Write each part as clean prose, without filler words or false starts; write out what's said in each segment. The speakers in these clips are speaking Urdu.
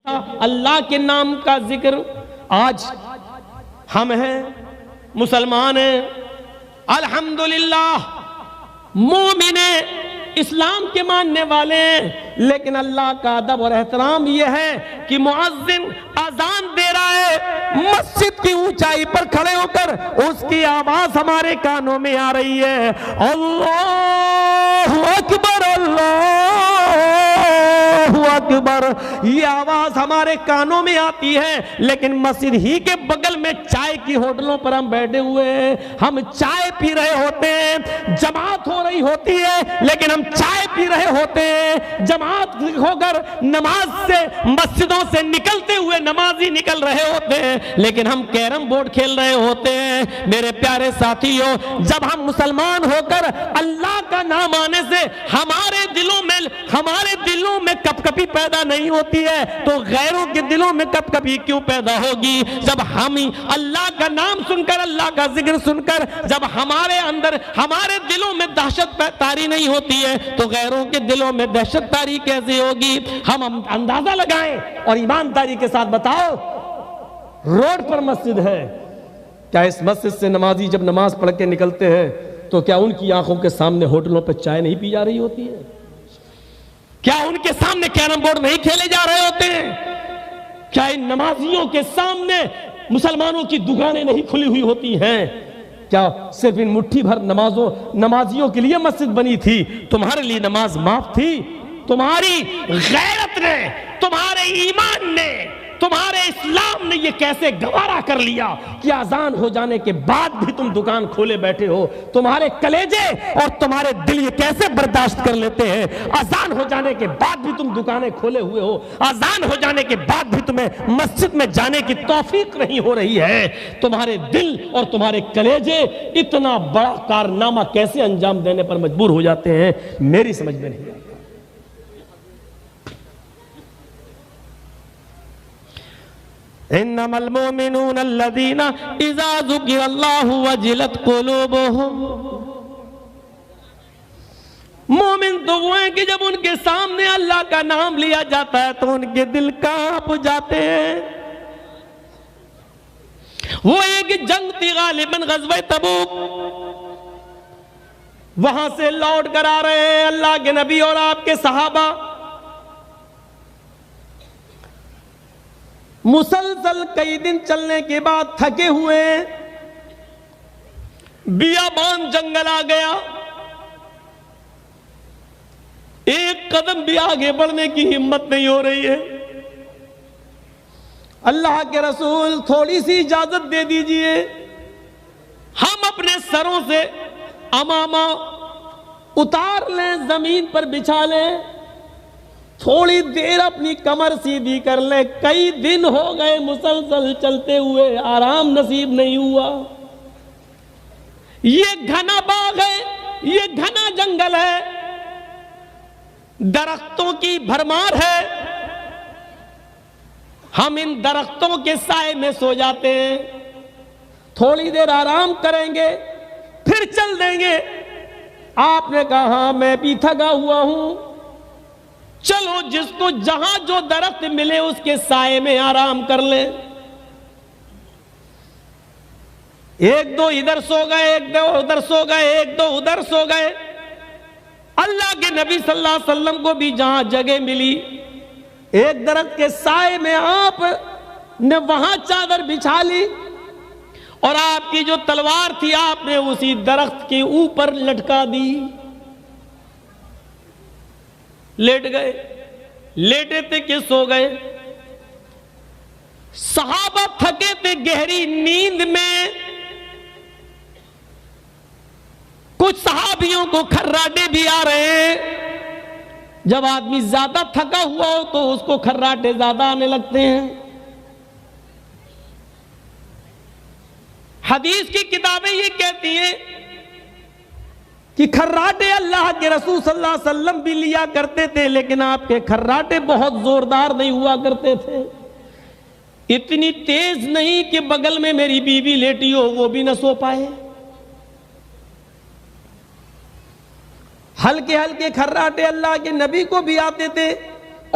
اللہ کے نام کا ذکر. آج ہم ہیں، مسلمان ہیں، الحمدللہ مومن ہیں، اسلام کے ماننے والے ہیں، لیکن اللہ کا ادب اور احترام یہ ہے کہ مؤذن اذان دے رہا ہے، مسجد کی اونچائی پر کھڑے ہو کر اس کی آواز ہمارے کانوں میں آ رہی ہے، اللہ اکبر اللہ اکبر، یہ آواز ہمارے کانوں میں آتی ہے، لیکن مسجد ہی کے بغل میں چائے کی ہوٹلوں پر ہم بیٹھے ہوئے ہیں، ہم چائے پی رہے ہوتے ہیں، جماعت ہو رہی ہوتی ہے لیکن ہم چائے پی رہے ہوتے ہیں، جماعت ہو کر نماز سے مسجدوں سے نکلتے ہوئے نمازی نکل رہے ہوتے ہیں، لیکن ہم کیرم بورڈ کھیل رہے ہوتے ہیں. میرے پیارے ساتھیوں، جب ہم مسلمان ہو کر اللہ کا نام آنے سے ہمارے دلوں میں کپ کپی پیدا نہیں ہوتی ہے تو غیروں کے دلوں میں کپ کپی کیوں پیدا ہوگی؟ جب ہم اللہ کا نام سن کر، اللہ کا ذکر سن کر جب ہمارے دلوں میں دہشت طاری نہیں ہوتی ہے تو غیروں کے دلوں میں دہشت طاری کیسے ہوگی؟ ہم اندازہ لگائیں اور ایمانداری کے ساتھ بتاؤ، روڈ پر مسجد ہے، کیا اس مسجد سے نمازی جب نماز پڑھ کے نکلتے ہیں تو کیا ان کی آنکھوں کے سامنے ہوٹلوں پہ چائے نہیں پی جا رہی ہوتی ہے؟ کیا ان کے سامنے کیرم بورڈ نہیں کھیلے جا رہے ہوتے ہیں؟ کیا ان نمازیوں کے سامنے مسلمانوں کی دکانیں نہیں کھلی ہوئی ہوتی ہیں؟ کیا صرف ان مٹھی بھر نمازیوں کے لیے مسجد بنی تھی؟ تمہارے لیے نماز معاف تھی؟ تمہاری غیرت نے، تمہارے ایمان نے، تمہارے اسلام نے یہ کیسے گوارا کر لیا کہ اذان ہو جانے کے بعد بھی تم دکان کھولے بیٹھے ہو؟ تمہارے کلیجے اور تمہارے دل یہ کیسے برداشت کر لیتے ہیں؟ اذان ہو جانے کے بعد بھی تم دکانیں کھولے ہوئے ہو، اذان ہو جانے کے بعد بھی تمہیں مسجد میں جانے کی توفیق نہیں ہو رہی ہے. تمہارے دل اور تمہارے کلیجے اتنا بڑا کارنامہ کیسے انجام دینے پر مجبور ہو جاتے ہیں؟ میری سمجھ میں نہیں آتا. انما المؤمنون الذين اذا ذكر الله وجلت قلوبهم. مومن تو وہ ہیں کہ جب ان کے سامنے اللہ کا نام لیا جاتا ہے تو ان کے دل کانپ جاتے ہیں. وہ ایک جنگ تھی غالباً غزوہ تبوک، وہاں سے لوٹ کر آ رہے ہیں اللہ کے نبی اور آپ کے صحابہ، مسلسل کئی دن چلنے کے بعد تھکے ہوئے، بیابان جنگل آ گیا، ایک قدم بھی آگے بڑھنے کی ہمت نہیں ہو رہی ہے. اللہ کے رسول تھوڑی سی اجازت دے دیجئے، ہم اپنے سروں سے امامہ اتار لیں، زمین پر بچھا لیں، تھوڑی دیر اپنی کمر سیدھی کر لیں. کئی دن ہو گئے مسلسل چلتے ہوئے، آرام نصیب نہیں ہوا. یہ گھنا باغ ہے، یہ گھنا جنگل ہے، درختوں کی بھرمار ہے، ہم ان درختوں کے سائے میں سو جاتے ہیں، تھوڑی دیر آرام کریں گے پھر چل دیں گے. آپ نے کہا ہاں میں بھی تھکا ہوا ہوں، چلو جس کو جہاں جو درخت ملے اس کے سائے میں آرام کر لیں. ایک دو ادھر سو گئے، ایک دو ادھر سو گئے، ایک دو ادھر سو گئے. اللہ کے نبی صلی اللہ علیہ وسلم کو بھی جہاں جگہ ملی ایک درخت کے سائے میں آپ نے وہاں چادر بچھا لی اور آپ کی جو تلوار تھی آپ نے اسی درخت کے اوپر لٹکا دی. لیٹ گئے، لیٹے تھے کہ سو گئے. صحابہ تھکے تھے گہری نیند میں. کچھ صحابیوں کو کھراٹے بھی آ رہے ہیں. جب آدمی زیادہ تھکا ہوا ہو تو اس کو کھراٹے زیادہ آنے لگتے ہیں. حدیث کی کتابیں یہ کہتی ہیں کہ کھراٹے اللہ کے رسول صلی اللہ علیہ وسلم بھی لیا کرتے تھے، لیکن آپ کے کھراٹے بہت زوردار نہیں ہوا کرتے تھے. اتنی تیز نہیں کہ بغل میں میری بیوی لیٹی ہو وہ بھی نہ سو پائے. ہلکے ہلکے کھراٹے اللہ کے نبی کو بھی آتے تھے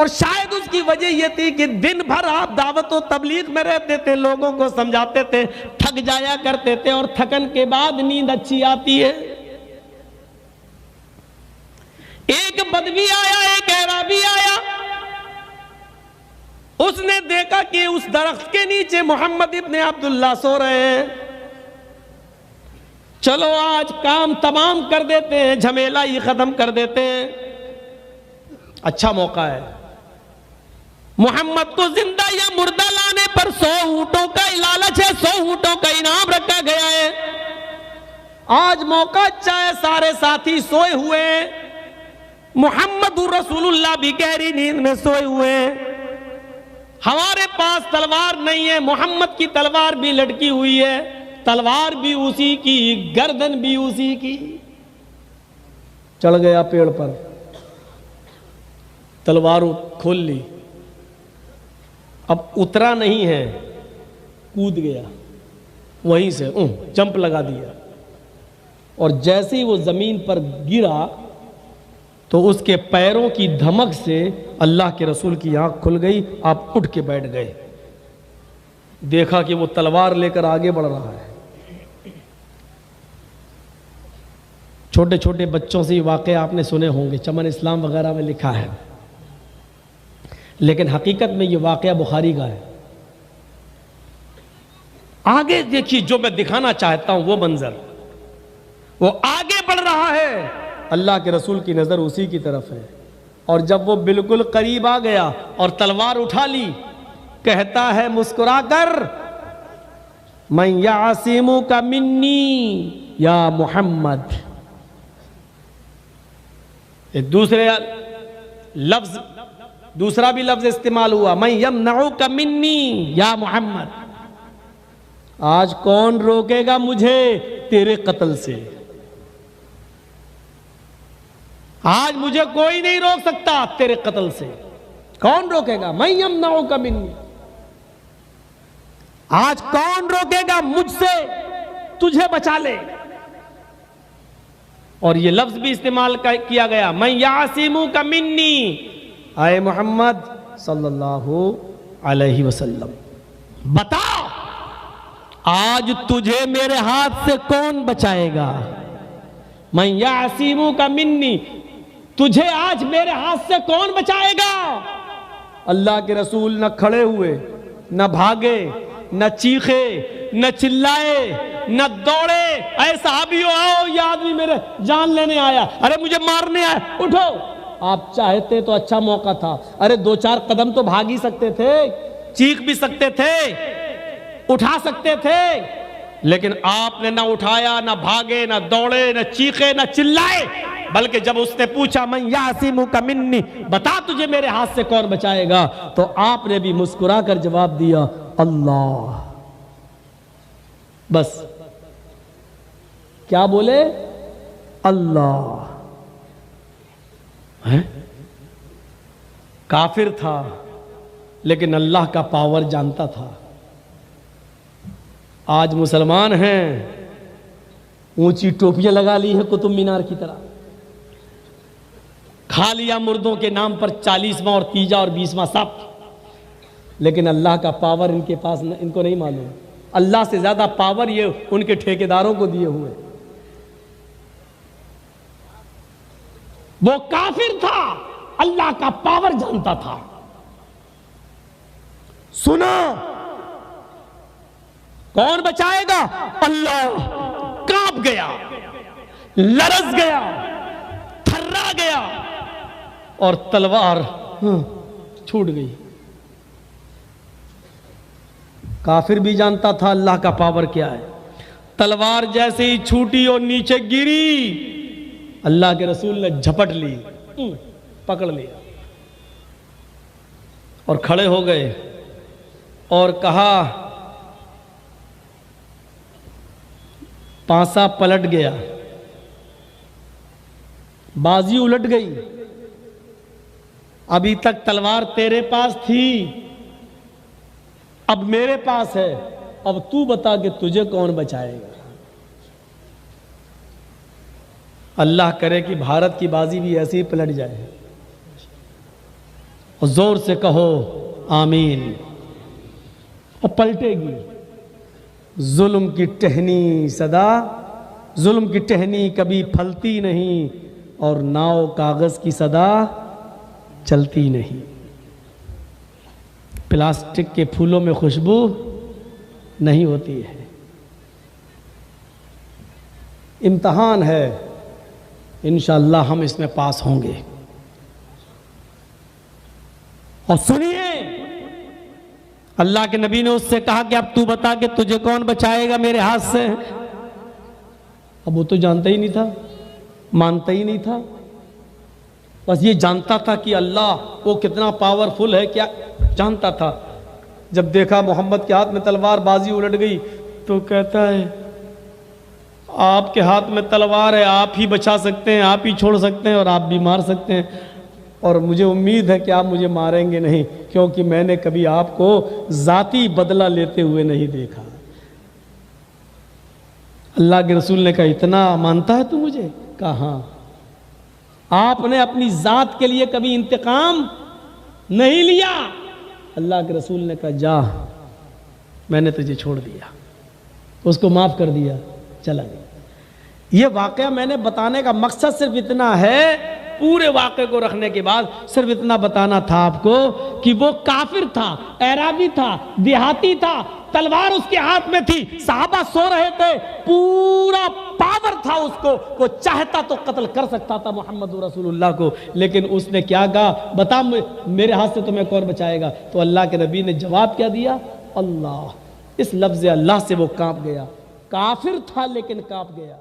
اور شاید اس کی وجہ یہ تھی کہ دن بھر آپ دعوت و تبلیغ میں رہتے تھے، لوگوں کو سمجھاتے تھے، تھک جایا کرتے تھے، اور تھکن کے بعد نیند اچھی آتی ہے۔ ایک بدوی آیا، ایک اعرابی آیا، اس نے دیکھا کہ اس درخت کے نیچے محمد ابن عبداللہ سو رہے ہیں۔ چلو آج کام تمام کر دیتے ہیں، جھمیلا ہی ختم کر دیتے ہیں، اچھا موقع ہے۔ محمد کو زندہ یا مردہ لانے پر 100 اونٹوں کا لالچ ہے، 100 اونٹوں کا انعام رکھا گیا ہے۔ آج موقع اچھا ہے، سارے ساتھی سوئے ہوئے ہیں، محمد رسول اللہ بھی گہری نیند میں سوئے ہوئے ہیں، ہمارے پاس تلوار نہیں ہے، محمد کی تلوار بھی لٹکی ہوئی ہے، تلوار بھی اسی کی، گردن بھی اسی کی۔ چڑھ گیا پیڑ پر، تلوار کھول لی، اب اترا نہیں ہے، کود گیا، وہیں سے جمپ لگا دیا، اور جیسے ہی وہ زمین پر گرا تو اس کے پیروں کی دھمک سے اللہ کے رسول کی آنکھ کھل گئی، آپ اٹھ کے بیٹھ گئے، دیکھا کہ وہ تلوار لے کر آگے بڑھ رہا ہے۔ چھوٹے چھوٹے بچوں سے یہ واقعہ آپ نے سنے ہوں گے، چمن اسلام وغیرہ میں لکھا ہے، لیکن حقیقت میں یہ واقعہ بخاری کا ہے۔ آگے دیکھیے، جو میں دکھانا چاہتا ہوں وہ منظر، وہ آگے بڑھ رہا ہے، اللہ کے رسول کی نظر اسی کی طرف ہے، اور جب وہ بالکل قریب آ گیا اور تلوار اٹھا لی، کہتا ہے مسکرا کر، من یعصمک منی یا محمد۔ ایک دوسرا بھی لفظ استعمال ہوا، من یمنعک منی یا محمد، آج کون روکے گا مجھے تیرے قتل سے؟ آج مجھے کوئی نہیں روک سکتا تیرے قتل سے، کون روکے گا؟ من یمنعک منی، آج کون روکے گا مجھ سے تجھے بچا لے؟ اور یہ لفظ بھی استعمال کیا گیا، من یعصمک منی، اے محمد صلی اللہ علیہ وسلم بتا آج تجھے میرے ہاتھ سے کون بچائے گا؟ من یعصمک منی، تجھے آج میرے ہاتھ سے کون بچائے گا؟ اللہ کے رسول نہ کھڑے ہوئے، نہ بھاگے، نہ چیخے، نہ چلائے، نہ دوڑے، اے صحابیو آؤ، یہ آدمی میرے جان لینے آیا، ارے مجھے مارنے آیا، اٹھو۔ آپ چاہتے تو اچھا موقع تھا، ارے 2-4 قدم تو بھاگ ہی سکتے تھے، چیخ بھی سکتے تھے، اٹھا سکتے تھے، لیکن آپ نے نہ اٹھایا، نہ بھاگے، نہ دوڑے، نہ چیخے، نہ چلائے، بلکہ جب اس نے پوچھا من یعصمک منی، بتا تجھے میرے ہاتھ سے کون بچائے گا، تو آپ نے بھی مسکرا کر جواب دیا، اللہ۔ بس کیا بولے؟ اللہ۔ کافر تھا لیکن اللہ کا پاور جانتا تھا۔ آج مسلمان ہیں، اونچی ٹوپیاں لگا لی ہیں قطب مینار کی طرح، کھا لیا مردوں کے نام پر 40واں اور 30واں اور 20واں سب، لیکن اللہ کا پاور ان کے پاس ان کو نہیں معلوم۔ اللہ سے زیادہ پاور یہ ان کے ٹھیکیداروں کو دیے ہوئے۔ وہ کافر تھا، اللہ کا پاور جانتا تھا۔ سنا کون بچائے گا؟ اللہ۔ کانپ گیا، لرز گیا، تھرا گیا، اور تلوار چھوٹ گئی۔ کافر بھی جانتا تھا اللہ کا پاور کیا ہے۔ تلوار جیسے ہی چھوٹی اور نیچے گری، اللہ کے رسول نے جھپٹ لی، پکڑ لیا اور کھڑے ہو گئے اور کہا، پانسا پلٹ گیا، بازی الٹ گئی، ابھی تک تلوار تیرے پاس تھی، اب میرے پاس ہے، اب تو بتا کہ تجھے کون بچائے گا؟ اللہ کرے کہ بھارت کی بازی بھی ایسی ہی پلٹ جائے، اور زور سے کہو آمین، اور پلٹے گی۔ ظلم کی ٹہنی صدا، ظلم کی ٹہنی کبھی پھلتی نہیں، اور ناؤ کاغذ کی صدا چلتی نہیں۔ پلاسٹک کے پھولوں میں خوشبو نہیں ہوتی ہے۔ امتحان ہے، انشاءاللہ ہم اس میں پاس ہوں گے۔ اور سنیے، اللہ کے نبی نے اس سے کہا کہ اب تو بتا کہ تجھے کون بچائے گا میرے ہاتھ سے؟ اب وہ تو جانتا ہی نہیں تھا، مانتا ہی نہیں تھا، بس یہ جانتا تھا کہ اللہ وہ کتنا پاورفل ہے، کیا جانتا تھا۔ جب دیکھا محمد کے ہاتھ میں تلوار، بازی الٹ گئی، تو کہتا ہے آپ کے ہاتھ میں تلوار ہے، آپ ہی بچا سکتے ہیں، آپ ہی چھوڑ سکتے ہیں، اور آپ بھی مار سکتے ہیں، اور مجھے امید ہے کہ آپ مجھے ماریں گے نہیں، کیونکہ میں نے کبھی آپ کو ذاتی بدلہ لیتے ہوئے نہیں دیکھا۔ اللہ کے رسول نے کہا اتنا مانتا ہے تو مجھے؟ کہا ہاں۔ آپ نے اپنی ذات کے لیے کبھی انتقام نہیں لیا؟ اللہ کے رسول نے کہا جا، میں نے تجھے چھوڑ دیا، اس کو معاف کر دیا، چلا گیا۔ یہ واقعہ میں نے بتانے کا مقصد صرف اتنا ہے، پورے واقعے کو رکھنے کے بعد صرف اتنا بتانا تھا آپ کو کہ وہ کافر تھا، اعرابی تھا، دیہاتی تھا، تلوار اس کے ہاتھ میں تھی، صحابہ سو رہے تھے، پورا پاور تھا اس کو، وہ چاہتا تو قتل کر سکتا تھا محمد رسول اللہ کو، لیکن اس نے کیا کہا؟ بتا میرے ہاتھ سے تمہیں کون بچائے گا؟ تو اللہ کے نبی نے جواب کیا دیا؟ اللہ۔ اس لفظ اللہ سے وہ کانپ گیا، کافر تھا لیکن کانپ گیا۔